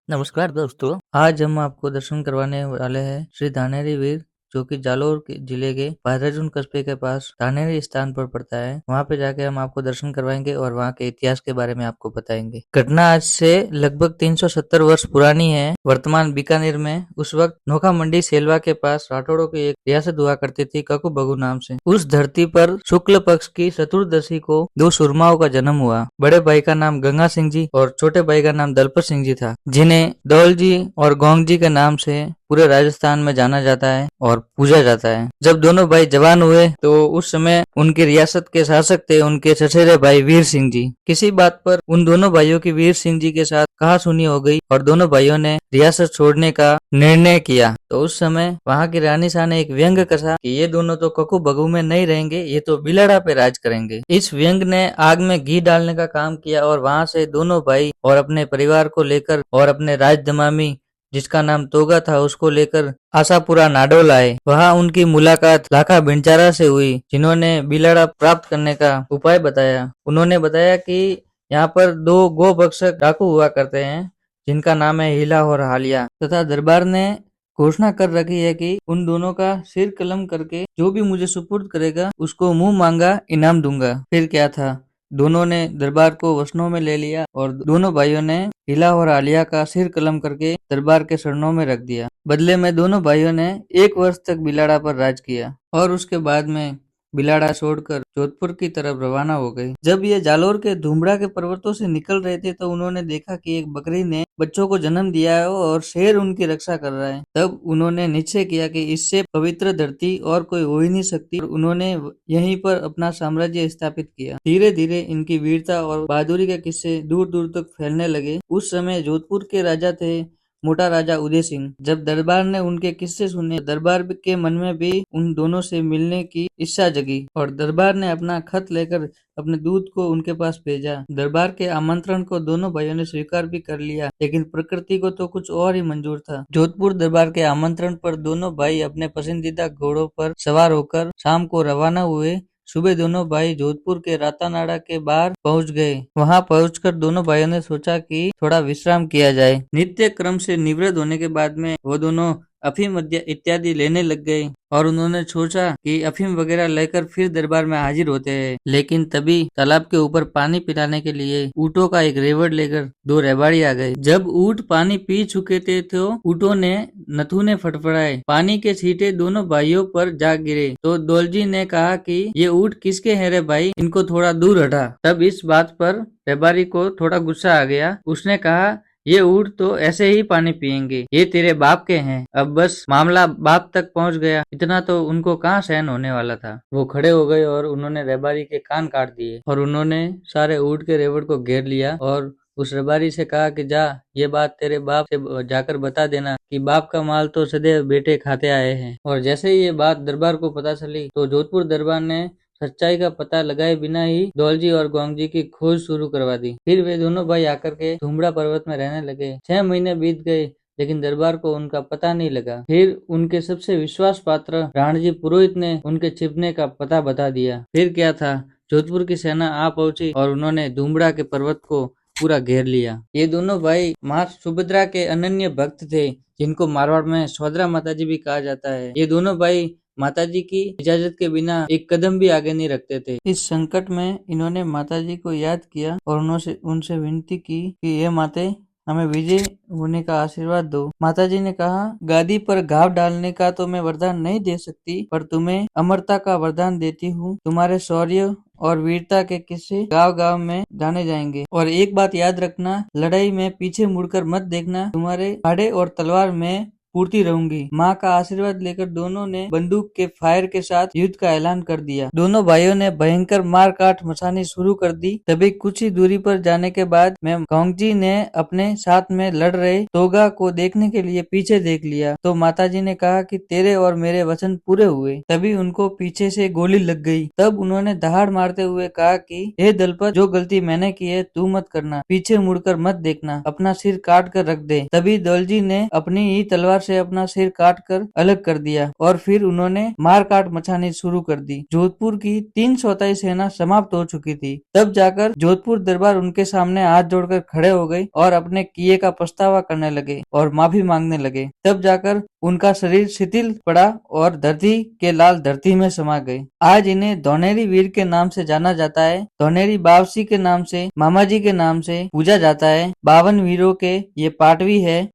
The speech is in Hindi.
नमस्कार दोस्तों, आज हम आपको दर्शन करवाने वाले हैं श्री धानेरी वीर जो कि जालोर के जिले के बहादुरगढ़ कस्बे के पास धानेरी स्थान पर पड़ता है। वहां पे जाके हम आपको दर्शन करवाएंगे और वहां के इतिहास के बारे में आपको बताएंगे। घटना आज से लगभग 370 वर्ष पुरानी है। वर्तमान बीकानेर में उस वक्त नोखा मंडी सेलवा के पास राठौड़ों की एक रियासत हुआ करती थी, ककु बगु नाम से। उस धरती पर शुक्ल पक्ष की चतुर्दशी को दो सुरमाओं का जन्म हुआ। बड़े भाई का नाम गंगा सिंह जी और छोटे भाई का नाम दलपत सिंह जी था, जिन्हें दौल जी और गोंग जी के नाम से पूरे राजस्थान में जाना जाता है और पूजा जाता है। जब दोनों भाई जवान हुए तो उस समय उनकी रियासत के शासक थे उनके चचेरे भाई वीर सिंह जी। किसी बात पर उन दोनों भाइयों की वीर सिंह जी के साथ कहासुनी हो गई और दोनों भाइयों ने रियासत छोड़ने का निर्णय किया। तो उस समय वहां की रानी शाह ने एक व्यंग कसा कि ये दोनों तो ककु बगु में नहीं रहेंगे, ये तो बिलाड़ा पे राज करेंगे। इस व्यंग ने आग में घी डालने का काम किया और वहां से दोनों भाई और अपने परिवार को लेकर और अपने राजदमामी जिसका नाम तोगा था उसको लेकर आशापुरा नाडोल आए। वहां उनकी मुलाकात लाखा भिंडचारा से हुई, जिन्होंने बिलाड़ा प्राप्त करने का उपाय बताया। उन्होंने बताया कि यहाँ पर दो गो भक्षक डाकू हुआ करते हैं जिनका नाम है हीला और हालिया, तथा दरबार ने घोषणा कर रखी है कि उन दोनों का सिर कलम करके जो भी मुझे सुपुर्द करेगा उसको मुंह मांगा इनाम दूंगा। फिर क्या था, दोनों ने दरबार को वशनों में ले लिया और दोनों भाइयों ने हिला और आलिया का सिर कलम करके दरबार के शरणों में रख दिया। बदले में दोनों भाइयों ने 1 वर्ष तक बिलाड़ा पर राज किया और उसके बाद में बिलाड़ा छोड़कर जोधपुर की तरफ रवाना हो गए। जब ये जालोर के धुमड़ा के पर्वतों से निकल रहे थे तो उन्होंने देखा कि एक बकरी ने बच्चों को जन्म दिया है और शेर उनकी रक्षा कर रहा है। तब उन्होंने निश्चय किया कि इससे पवित्र धरती और कोई हो ही नहीं सकती और उन्होंने यहीं पर अपना साम्राज्य स्थापित किया। धीरे धीरे इनकी वीरता और बहादुरी के किस्से दूर दूर तक फैलने लगे। उस समय जोधपुर के राजा थे मोटा राजा उदय सिंह। जब दरबार ने उनके किस्से सुने, दरबार के मन में भी उन दोनों से मिलने की इच्छा जगी और दरबार ने अपना खत लेकर अपने दूत को उनके पास भेजा। दरबार के आमंत्रण को दोनों भाइयों ने स्वीकार भी कर लिया, लेकिन प्रकृति को तो कुछ और ही मंजूर था। जोधपुर दरबार के आमंत्रण पर दोनों भाई अपने पसंदीदा घोड़ों पर सवार होकर शाम को रवाना हुए। सुबह दोनों भाई जोधपुर के रातानाड़ा के बाहर पहुंच गए। वहां पहुंचकर दोनों भाइयों ने सोचा कि थोड़ा विश्राम किया जाए। नित्य क्रम से निवृत्त होने के बाद में वो दोनों अफीम इत्यादि लेने लग गए और उन्होंने सोचा कि अफीम वगैरह लेकर फिर दरबार में हाजिर होते हैं। लेकिन तभी तालाब के ऊपर पानी पिलाने के लिए ऊँटों का एक रेवड़ लेकर दो रेवाड़ी आ गए। जब ऊँट पानी पी चुके थे तो ऊँटों ने नथुने फटफड़ाए। पानी के छींटे दोनों भाइयों पर जा गिरे तो दौलजी ने कहा कि ये ऊँट किसके हैं रे भाई, इनको थोड़ा दूर हटा। तब इस बात पर रेबारी को थोड़ा गुस्सा आ गया। उसने कहा ये ऊँट तो ऐसे ही पानी पियेंगे, ये तेरे बाप के हैं। अब बस मामला बाप तक पहुंच गया। इतना तो उनको कहाँ सहन होने वाला था। वो खड़े हो गए और उन्होंने रेबारी के कान काट दिए और उन्होंने सारे ऊँट के रेवड़ को घेर लिया और उस रेबारी से कहा कि जा, ये बात तेरे बाप से जाकर बता देना कि बाप का माल तो सदैव बेटे खाते आए हैं। और जैसे ही ये बात दरबार को पता चली तो जोधपुर दरबार ने सच्चाई का पता लगाए बिना ही दौलजी और गोंगजी की खोज शुरू करवा दी। फिर वे दोनों भाई आकर के धुमड़ा पर्वत में रहने लगे। 6 महीने बीत गए लेकिन दरबार को उनका पता नहीं लगा। फिर उनके सबसे विश्वास पात्र राणजी पुरोहित ने उनके छिपने का पता बता दिया। फिर क्या था, जोधपुर की सेना आ पहुंची और उन्होंने धुमड़ा के पर्वत को पूरा घेर लिया। ये दोनों भाई मां सुभद्रा के अनन्य भक्त थे, जिनको मारवाड़ में सौदरा माताजी भी कहा जाता है। ये दोनों भाई माताजी की इजाजत के बिना एक कदम भी आगे नहीं रखते थे। इस संकट में इन्होंने माताजी को याद किया और उनसे विनती की कि ये माते हमें विजय होने का आशीर्वाद दो। माताजी ने कहा, गादी पर घाव डालने का तो मैं वरदान नहीं दे सकती, पर तुम्हें अमरता का वरदान देती हूँ। तुम्हारे शौर्य और वीरता के किस्से गांव गांव में जाने जाएंगे। और एक बात याद रखना, लड़ाई में पीछे मुड़कर मत देखना। तुम्हारे फाड़े और तलवार में पूर्ति रहूंगी। माँ का आशीर्वाद लेकर दोनों ने बंदूक के फायर के साथ युद्ध का ऐलान कर दिया। दोनों भाइयों ने भयंकर मार काट मचानी शुरू कर दी। तभी कुछ ही दूरी पर जाने के बाद में गोंगजी ने अपने साथ में लड़ रहे तोगा को देखने के लिए पीछे देख लिया तो माताजी ने कहा कि तेरे और मेरे वचन पूरे हुए। तभी उनको पीछे से गोली लग गई। तब उन्होंने दहाड़ मारते हुए कहा कि हे दलपत, जो गलती मैंने की है तू मत करना, पीछे मुड़कर मत देखना, अपना सिर काट कर रख दे। तभी दौलजी ने अपनी ही तलवार से अपना सिर काट कर अलग कर दिया और फिर उन्होंने मार काट मचानी शुरू कर दी। जोधपुर की 3/4 सेना समाप्त हो चुकी थी। तब जाकर जोधपुर दरबार उनके सामने हाथ जोड़कर खड़े हो गए और अपने किए का पछतावा करने लगे और माफी मांगने लगे। तब जाकर उनका शरीर शिथिल पड़ा और धरती के लाल धरती में समा गए। आज इन्हें धोनेरी वीर के नाम से जाना जाता है। धोनेरी बावसी के नाम से, मामाजी के नाम से पूजा जाता है। 52 वीरों के ये पाटवी है